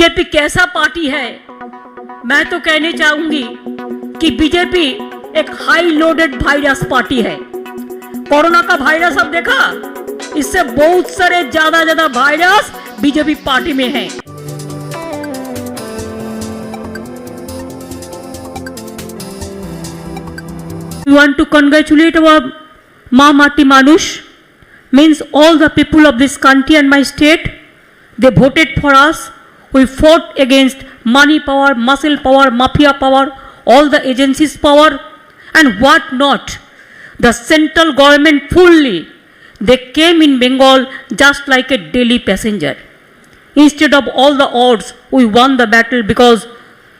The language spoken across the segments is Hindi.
बीजेपी कैसा पार्टी है? मैं तो कहने चाहूंगी कि बीजेपी एक हाई लोडेड वायरस पार्टी है। कोरोना का वायरस अब देखा, इससे बहुत सारे ज्यादा वायरस बीजेपी पार्टी में हैं। We want to congratulate our Ma Mati Manush, means all the people of this country and my state. They voted for us. We fought against money power, muscle power, mafia power, all the agencies power and what not. The central government fully, they came in Bengal just like a daily passenger. Instead of all the odds, we won the battle because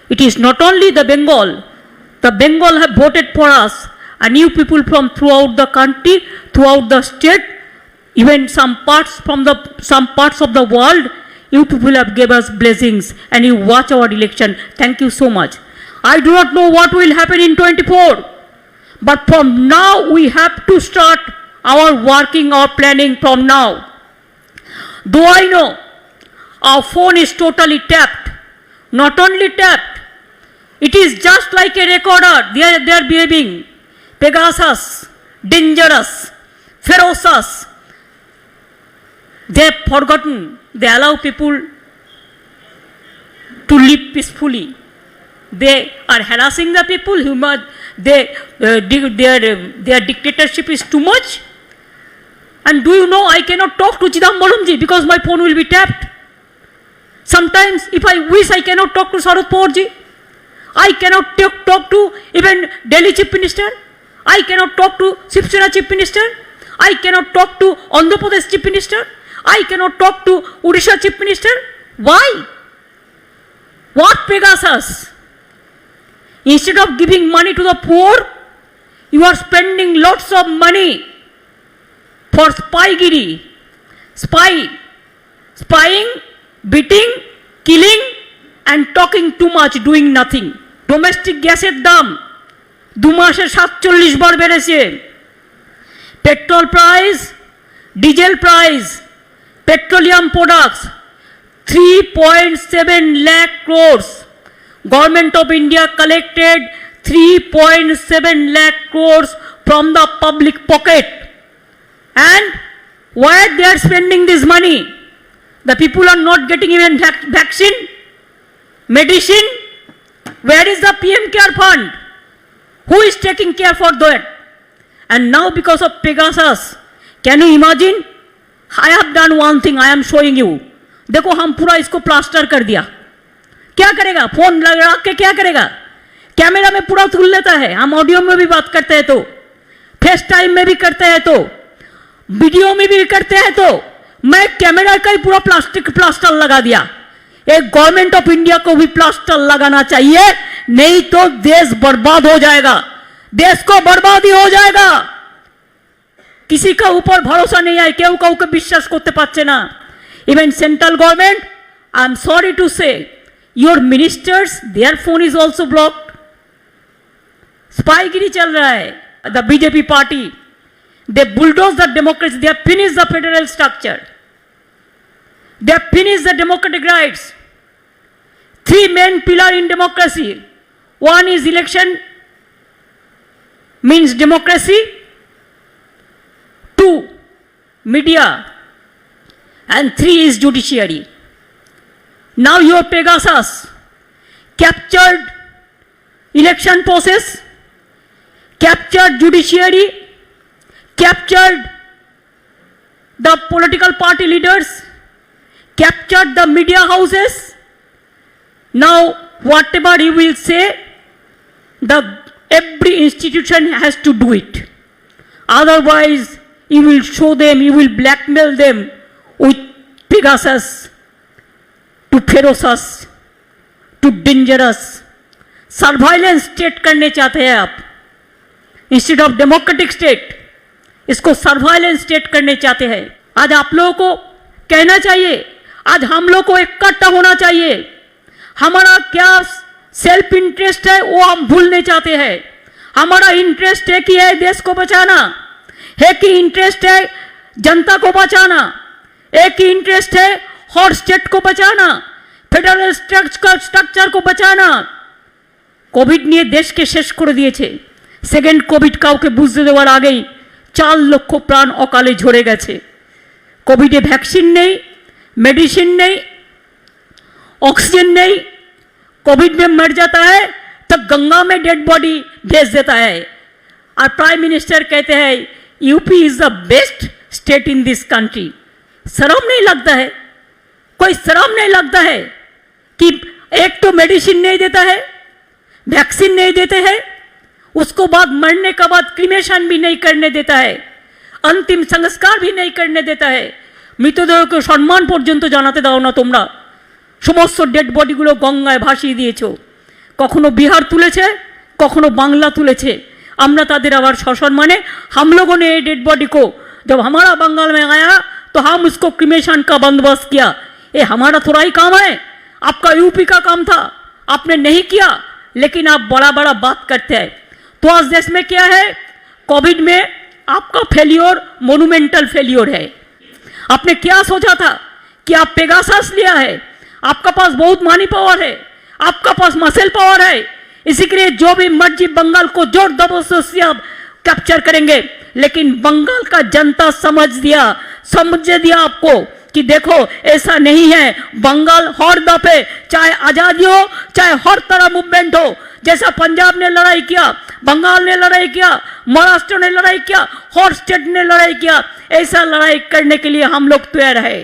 it is not only the Bengal have voted for us, and you people from throughout the country, throughout the state, even some parts of the world, you people have given us blessings and you watch our election. Thank you so much. I do not know what will happen in 24, but from now we have to start our working, our planning from now. Though I know our phone is totally tapped, not only tapped, it is just like a recorder. They are behaving Pegasus, dangerous, ferocious. They have forgotten. They allow people to live peacefully. They are harassing the people. Their dictatorship is too much. And do you know, I cannot talk to Chidambaramji because my phone will be tapped. Sometimes, if I wish, I cannot talk to Sharad Pawarji. I cannot talk to even Delhi Chief Minister. I cannot talk to Shiv Sena Chief Minister. I cannot talk to Andhra Pradesh Chief Minister. I cannot talk to Odisha Chief Minister. Why? What Pegasus? Instead of giving money to the poor, you are spending lots of money for spygiri, spying, beating, killing and talking too much, doing nothing. Domestic গ্যাসের দাম 2 মাসে 47 বার বেড়েছে। Petrol price, diesel price, petroleum products 3.7 lakh crores. Government of India collected 3.7 lakh crores from the public pocket. And where they are spending this money? The people are not getting even vaccine, medicine. Where is the PM Care Fund? Who is taking care for that? And now because of Pegasus, can you imagine? I have done one thing, I am showing you. देखो हम पूरा इसको प्लास्टर कर दिया। क्या करेगा? फोन लगा के क्या करेगा? कैमरा में पूरा तुल लेता है। हम ऑडियो में भी बात करते हैं तो, फेस टाइम में भी करते हैं तो, वीडियो में भी करते हैं तो, मैं कैमरा का ही पूरा प्लास्टर लगा दिया। एक गवर्नमेंट ऑफ इंडिया को भी प्लास्टर लगाना चाहिए, नहीं तो देश बर्बाद हो जाएगा, देश को बर्बादी हो जाएगा। किसी का ऊपर भरोसा नहीं है, केउ काउके বিশ্বাস করতে পারছে না। Even central government, I am sorry to say, your ministers, their phone is also blocked. स्पाईगिरी चल रहा है। The BJP party, they bulldoze the democracy, they have finished the federal structure, they have finished the democratic rights. 3 main pillars in democracy. One is election, means democracy. 2, media, and 3 is judiciary. Now your Pegasus captured election process, captured judiciary, captured the political party leaders, captured the media houses. Now whatever you will say, every institution has to do it. Otherwise, you will show them, you will blackmail them with Pegasus, to ferocious, to dangerous. Surveillance state करने चाहते हैं आप, इंस्टेड ऑफ डेमोक्रेटिक स्टेट, इसको सर्वाइलेंस स्टेट करने चाहते हैं। आज आप लोगों को कहना चाहिए, आज हम लोग को इकट्ठा होना चाहिए। हमारा क्या सेल्फ इंटरेस्ट है वो हम भूलने चाहते हैं। हमारा इंटरेस्ट है कि है देश को बचाना, है कि इंटरेस्ट है जनता को बचाना, एक ही इंटरेस्ट है हर स्टेट को बचाना, फेडरल ইনফ্রাস্ট্রাকচার को बचाना। কোভিড নিয়ে দেশকে শেষ করে দিয়েছে। সেকেন্ড কোভিড কাউকে বুঝতে দেওয়ার আগেই 4 লক্ষ প্রাণ অকালে ঝরে গেছে। কোভিডে ভ্যাকসিন নেই, मेडिसिन नहीं, ऑक्सीजन नहीं, कोविड में मर जाता है तो गंगा में डेड बॉडी भेज देता है। और प्राइम मिनिस्टर कहते हैं UP is the best state in this country. शर्म नहीं लगता है? कोई शर्म नहीं लगता है कि एक तो मेडिसिन नहीं देता है, वैक्सीन नहीं देते हैं, उसको बाद मरने के बाद क्रीमेशन भी नहीं करने देता है, अंतिम संस्कार भी नहीं करने देता है, মৃতদেহকে সম্মান পর্যন্ত জানাতে দাও না তোমরা। সমস্ত ডেড বডিগুলো গঙ্গায় ভাসিয়ে দিয়েছো। কখনো বিহার তুলেছে, কখনো বাংলা তুলেছে। আমরা তাদের আবার সসম্মানে हम लोगों ने डेड बॉडी को जब हमारा बंगाल में आया तो हम उसको क्रिमेशन का बंदोबस्त किया। ये हमारा थोड़ा ही काम है, आपका यूपी का काम था, आपने नहीं किया, लेकिन आप बड़ा बड़ा बात करते हैं। तो आज देश में क्या है, कोविड में आपका फेलियर मोन्यूमेंटल फेलियर है। आपने क्या सोचा था कि आप पेगासस लिया है, आपका पास बहुत मनी पावर है, आपका पास मसल पावर है, इसी के लिए जो भी मर्जी बंगाल को जोर जबरदस्ती से आप कैप्चर करेंगे। लेकिन बंगाल का जनता समझ दिया आपको कि देखो ऐसा नहीं है। बंगाल हर दफे चाहे आज़ादी हो चाहे हर तरह मूवमेंट हो, जैसा पंजाब ने लड़ाई किया, बंगाल ने लड़ाई किया, महाराष्ट्र ने लड़ाई किया, हर स्टेट ने लड़ाई किया, ऐसा लड़ाई करने के लिए हम लोग तैयार है।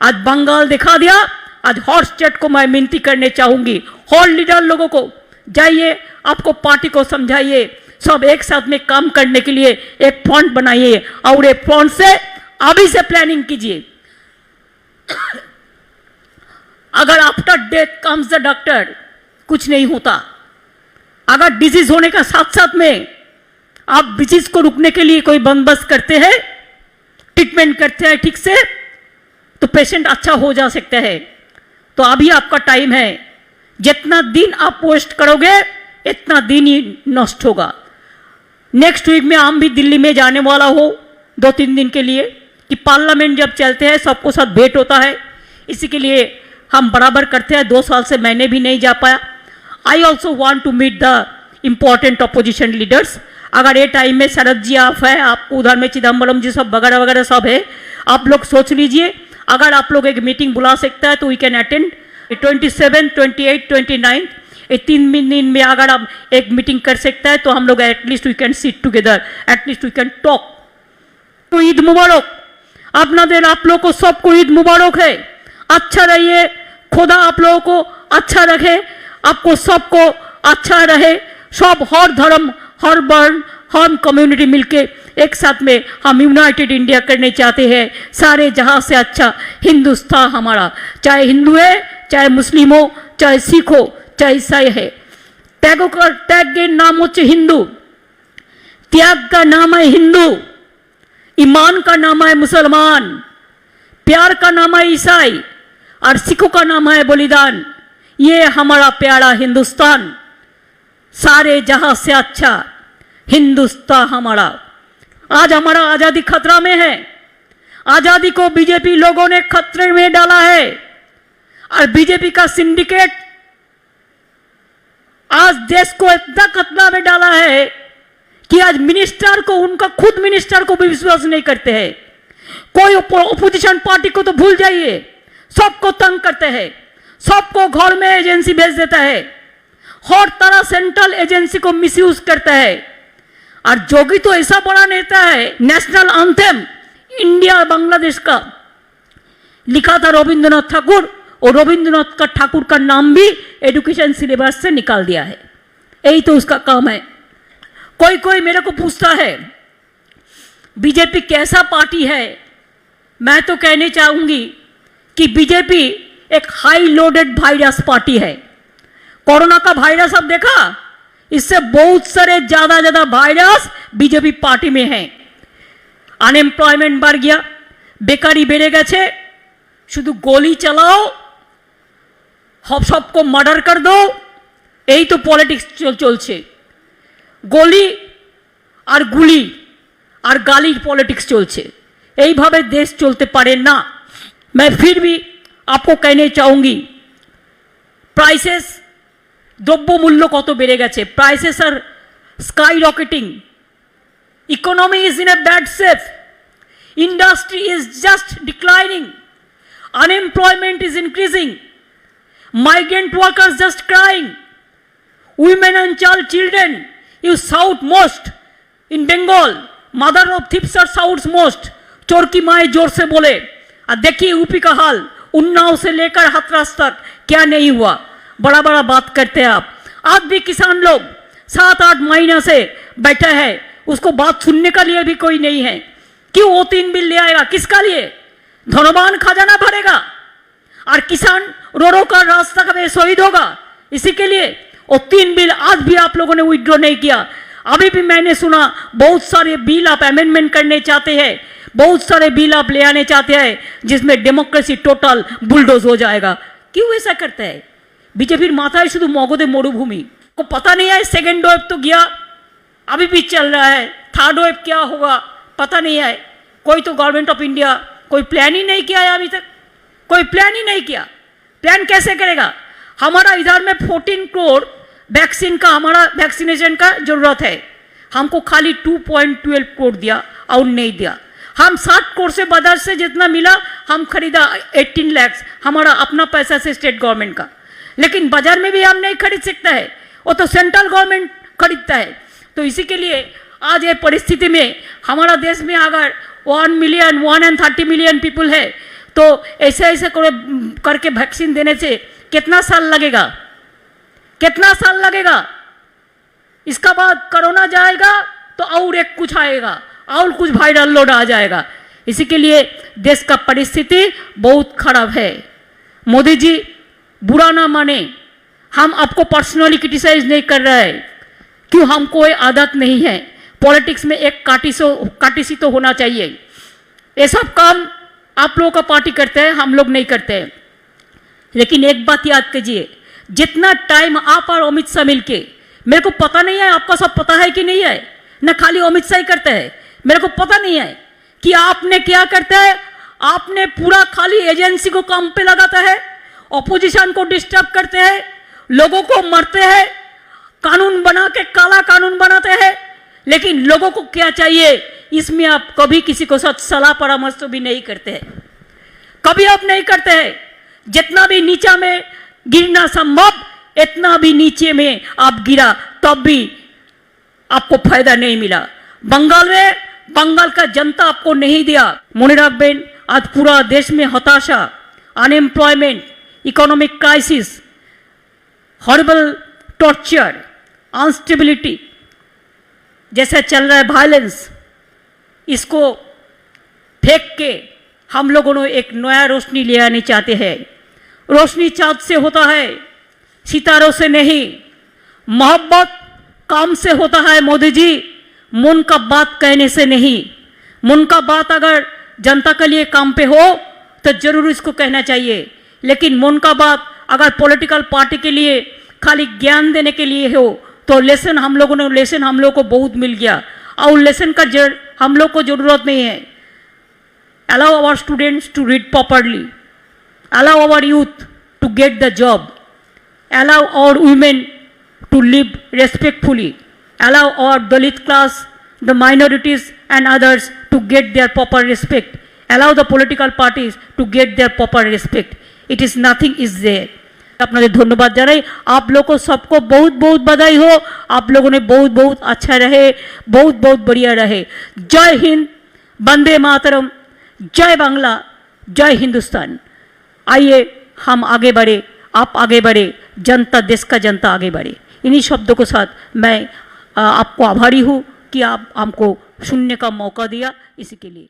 आज बंगाल दिखा दिया। आज हर स्टेट को मैं विनती करने चाहूंगी, हर लीडर लोगों को जाइए, आपको पार्टी को समझाइए, सब एक साथ में काम करने के लिए एक फ्रंट बनाइए और एक फ्रंट से अभी से प्लानिंग कीजिए। अगर after death comes the doctor, कुछ नहीं होता। अगर डिजीज होने का साथ साथ में आप डिजीज को रुकने के लिए कोई बंदोबस्त करते हैं, ट्रीटमेंट करते हैं ठीक से, तो पेशेंट अच्छा हो जा सकता है। तो अभी आपका टाइम है, जितना दिन आप वेस्ट करोगे इतना दिन ही नष्ट होगा। नेक्स्ट वीक में हम भी दिल्ली में जाने वाला हो 2-3 दिन के लिए, कि पार्लियामेंट जब चलते हैं सबको साथ भेंट होता है, इसी के लिए हम बराबर करते हैं। 2 साल से मैंने भी नहीं जा पाया। I also want to meet the important opposition leaders. अगर ये टाइम में शरद जी आप है, आप उधर में चिदम्बरम जी सब वगैरह वगैरह सब है, आप लोग सोच लीजिए। अगर आप लोग एक मीटिंग बुला सकता है तो वी कैन अटेंड 27, 28, 29, ये 3 दिन में अगर आप एक मीटिंग कर सकता है तो हम लोग at least we can sit together, at least we can talk. तो ईद मुबारक अपनादेर, आप लोग को सबको ईद मुबारक है। अच्छा रहिए, खुदा आप लोगों को अच्छा रखे, आपको सबको अच्छा रहे। सब हर धर्म, हर वर्ण, हर कम्युनिटी मिलके एक साथ में हम यूनाइटेड इंडिया करने चाहते हैं। सारे जहां से अच्छा हिंदुस्तान हमारा, चाहे हिंदू है, चाहे मुस्लिम हो, चाहे सिख हो, चाहे ईसाई है। त्याग के नाम होच्छे हिंदू, त्याग का नाम है हिंदू, ईमान का नाम है मुसलमान, प्यार का नाम है ईसाई और सिखों का नाम है बलिदान। ये हमारा प्यारा हिंदुस्तान, सारे जहां से अच्छा हिंदुस्तान हमारा। आज हमारा आजादी खतरा में है। आजादी को बीजेपी लोगों ने खतरे में डाला है और बीजेपी का सिंडिकेट आज देश को इतना खतरा में डाला है कि आज मिनिस्टर को, उनका खुद मिनिस्टर को भी विश्वास नहीं करते हैं। कोई ओपोजिशन पार्टी को तो भूल जाइए, सबको तंग करते हैं, सबको घर में एजेंसी भेज देता है, हर तरह सेंट्रल एजेंसी को मिसयूज करता है। और जोगी तो ऐसा बड़ा नेता है, नेशनल एंथम इंडिया बांग्लादेश का लिखा था रविंद्रनाथ ठाकुर, और रविंद्रनाथ का ठाकुर का नाम भी एजुकेशन सिलेबस से निकाल दिया है। यही तो उसका काम है। कोई कोई मेरे को पूछता है बीजेपी कैसा पार्टी है। मैं तो कहने चाहूंगी कि बीजेपी एक हाई लोडेड वायरस पार्टी है। कोरोना का वायरस अब देखा, इससे बहुत सारे ज्यादा वायरस बीजेपी पार्टी में हैं। अनएम्प्लॉयमेंट बढ़ गया, बेकारी बेड़े गए, शुद्ध गोली चलाओ, सबको मर्डर कर दो, यही तो पॉलिटिक्स चलছে। गोली और गुली और गाली पॉलिटिक्स चलছে, यही भावे देश चलते पारे ना। मैं फिर भी आपको कहने चाहूंगी প্রাইসেস, দ্রব্যমূল্য কত বেড়ে গেছে, prices are sky rocketing, economy is in a bad shape, industry is just declining, unemployment is increasing, migrant workers just crying, women and children, you shout most in Bengal, mother of thieves are shouts most, चोर की माए जोर से बोले। और देखिए यूपी का हाल, उन्नाव से लेकर हाथरस तक क्या नहीं हुआ, बड़ा बड़ा बात करते हैं आप। आज भी किसान लोग 7-8 महीना से बैठे हैं, उसको बात सुनने का लिए भी कोई नहीं है। क्यों वो 3 बिल ले आएगा, किसका लिए? धनवान खजाना भरेगा और किसान रो रो कर रास्ता कभी शहीद होगा, इसी के लिए। और 3 बिल आज भी आप लोगों ने विड्रॉ नहीं किया। अभी भी मैंने सुना बहुत सारे बिल आप अमेंडमेंट करने चाहते हैं, बहुत सारे बिल आप ले आने चाहते हैं जिसमें डेमोक्रेसी टोटल बुलडोज हो जाएगा। क्यों ऐसा करते हैं? बीजेपी माथा शुद्ध मगधे मरुभूमि को पता नहीं है। सेकेंड वेव तो गया, अभी भी चल रहा है, थर्ड वेव क्या होगा पता नहीं है। कोई तो गवर्नमेंट ऑफ इंडिया कोई प्लान ही नहीं किया है, अभी तक कोई प्लान ही नहीं किया। प्लान कैसे करेगा? हमारा इधर में 14 करोड़ वैक्सीन का, हमारा वैक्सीनेशन का जरूरत है, हमको खाली 2.12 करोड़ दिया और नहीं दिया। हम 60 करोड़ से बाजार से जितना मिला हम खरीदा 18 लाख हमारा अपना पैसा से स्टेट गवर्नमेंट का, लेकिन बाजार में भी हम नहीं खरीद सकता है, वो तो सेंट्रल गवर्नमेंट खरीदता है। तो इसी के लिए आज ये परिस्थिति में हमारा देश में अगर 130 मिलियन पीपल है तो ऐसे ऐसे करके वैक्सीन देने से कितना साल लगेगा, कितना साल लगेगा? इसका बाद कोरोना जाएगा तो और एक कुछ आएगा और कुछ वायरल लोड आ जाएगा। इसी के लिए देश का परिस्थिति बहुत खराब है। मोदी जी बुरा ना माने, हम आपको पर्सनली क्रिटिसाइज नहीं कर रहे हैं, क्यों हमको कोई आदत नहीं है। पॉलिटिक्स में एक काटिसी तो होना चाहिए। ये सब काम आप लोगों का पार्टी करते हैं, हम लोग नहीं करते हैं। लेकिन एक बात याद कीजिए, जितना टाइम आप और अमित शाह मिलके, मेरे को पता नहीं है आपका सब पता है कि नहीं है, न खाली अमित शाह ही करते हैं, मेरे को पता नहीं है कि आपने क्या करते हैं। आपने पूरा खाली एजेंसी को काम पे लगाता है, ऑपोजिशन को डिस्टर्ब करते हैं, लोगों को मारते हैं, कानून बना के काला कानून बनाते हैं। लेकिन लोगों को क्या चाहिए, इसमें आप कभी किसी को साथ सलाह परामर्श तो भी नहीं करते हैं, कभी आप नहीं करते हैं। जितना भी नीचा में गिरना संभव, इतना भी नीचे में आप गिरा तब भी आपको फायदा नहीं मिला। बंगाल में बंगाल का जनता आपको नहीं दिया। मने रखबेन, आज पूरा देश में हताशा, unemployment, economic crisis, horrible torture, instability जैसा चल रहा है, वायलेंस, इसको फेंक के हम लोगों ने एक नया रोशनी ले आने चाहते हैं। रोशनी चाँद से होता है, सितारों से नहीं। मोहब्बत काम से होता है मोदी जी, मन का बात कहने से नहीं। मन का बात अगर जनता के लिए काम पे हो तो जरूर इसको कहना चाहिए, लेकिन मन का बात अगर पॉलिटिकल पार्टी के लिए खाली ज्ञान देने के लिए हो तो लेसन हम लोगों को बहुत मिल गया और लेसन का हम लोग को जरूरत नहीं है। Allow our students to read properly, allow our youth to get the job, allow our women to live respectfully, allow our Dalit class, the minorities and others to get their proper respect, allow the political parties to get their proper respect. It is nothing is there. আপনাদের ধন্যবাদ জানাই, आप लोग को सबको बहुत बहुत बधाई हो। आप लोगों ने बहुत बहुत अच्छा रहे, बहुत बहुत बढ़िया रहे। जय हिंद, वंदे मातरम, जय बांग्ला, जय हिंदुस्तान। आइए हम आगे बढ़े, आप आगे बढ़े, जनता, देश का जनता आगे बढ़े। इन्हीं शब्दों के साथ मैं आपको आभारी हूँ कि आप हमको सुनने का मौका दिया, इसी के लिए।